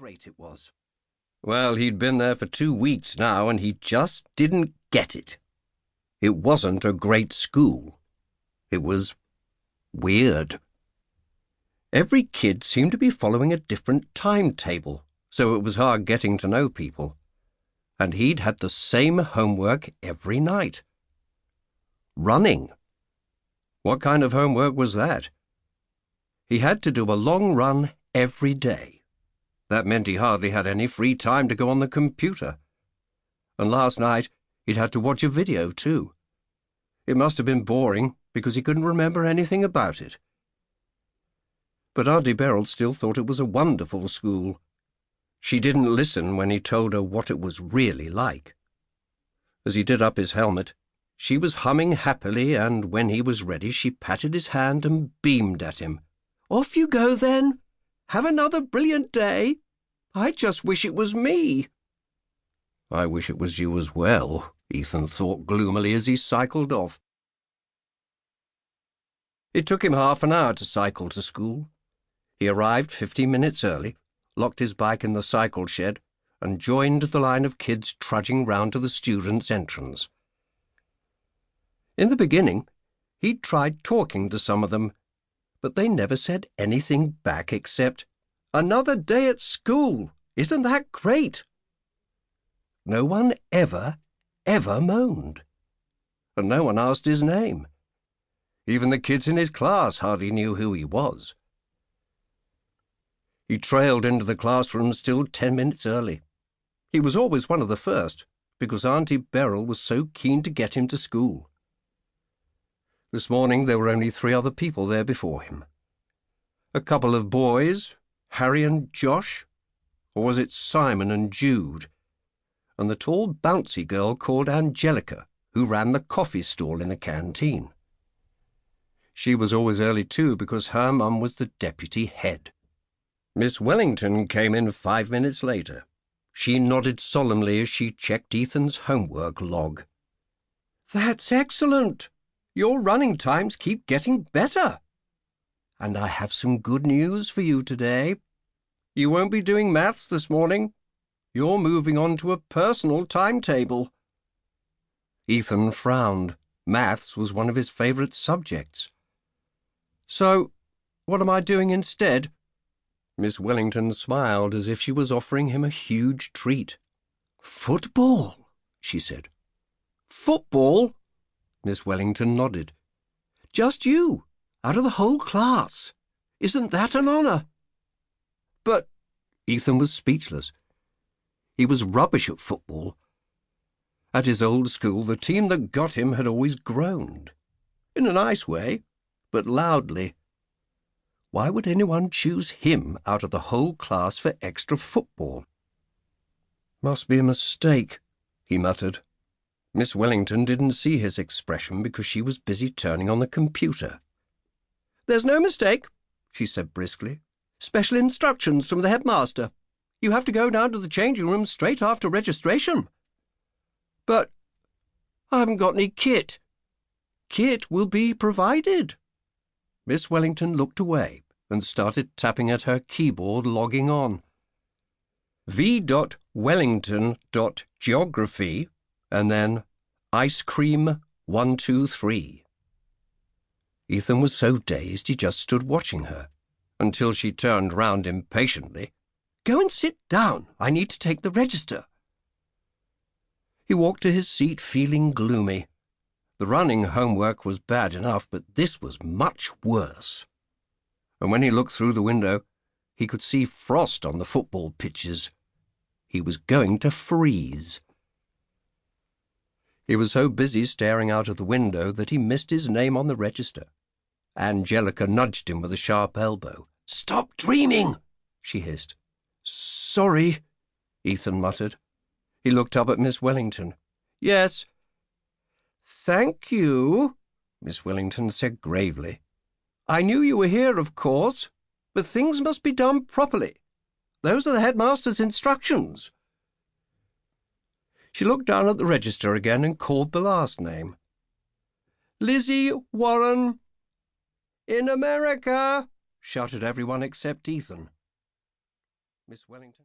great it was. Well, he'd been there for 2 weeks now, and he just didn't get it. It wasn't a great school. It was weird. Every kid seemed to be following a different timetable, so it was hard getting to know people. And he'd had the same homework every night. Running. What kind of homework was that? He had to do a long run every day. That meant he hardly had any free time to go on the computer. And last night, he'd had to watch a video, too. It must have been boring, because he couldn't remember anything about it. But Auntie Beryl still thought it was a wonderful school. She didn't listen when he told her what it was really like. As he did up his helmet, she was humming happily, and when he was ready, she patted his hand and beamed at him. "Off you go, then. Have another brilliant day. I just wish it was me." "I wish it was you as well," Ethan thought gloomily as he cycled off. It took him half an hour to cycle to school. He arrived 15 minutes early, locked his bike in the cycle shed, and joined the line of kids trudging round to the students' entrance. In the beginning, he'd tried talking to some of them, but they never said anything back except, "Another day at school! Isn't that great?" No one ever moaned. And no one asked his name. Even the kids in his class hardly knew who he was. He trailed into the classroom still 10 minutes early. He was always one of the first, because Auntie Beryl was so keen to get him to school. This morning there were only 3 other people there before him. A couple of boys, Harry and Josh, or was it Simon and Jude, and the tall bouncy girl called Angelica, who ran the coffee stall in the canteen. She was always early too, because her mum was the deputy head. Miss Wellington came in 5 minutes later. She nodded solemnly as she checked Ethan's homework log. "That's excellent. Your running times keep getting better. And I have some good news for you today. You won't be doing maths this morning. You're moving on to a personal timetable." Ethan frowned. Maths was one of his favourite subjects. "So, what am I doing instead?" Miss Wellington smiled as if she was offering him a huge treat. "Football," she said. "Football?" Miss Wellington nodded. "Just you, out of the whole class. Isn't that an honour?" "But—" Ethan was speechless. He was rubbish at football. At his old school, the team that got him had always groaned. In a nice way, but loudly. Why would anyone choose him out of the whole class for extra football? "Must be a mistake," he muttered. Miss Wellington didn't see his expression because she was busy turning on the computer. "There's no mistake," she said briskly. "Special instructions from the headmaster. You have to go down to the changing room straight after registration." "But I haven't got any kit." "Kit will be provided." Miss Wellington looked away and started tapping at her keyboard, logging on. v.wellington.geography and then ice cream 123. Ethan was so dazed he just stood watching her, until she turned round impatiently. "Go and sit down. I need to take the register." He walked to his seat feeling gloomy. The running homework was bad enough, but this was much worse. And when he looked through the window, he could see frost on the football pitches. He was going to freeze. He was so busy staring out of the window that he missed his name on the register. Angelica nudged him with a sharp elbow. "Stop dreaming," she hissed. "Sorry," Ethan muttered. He looked up at Miss Wellington. "Yes." "Thank you," Miss Wellington said gravely. "I knew you were here, of course, but things must be done properly. Those are the headmaster's instructions." She looked down at the register again and called the last name. "Lizzie Warren." "In America," shouted everyone except Ethan. Miss Wellington.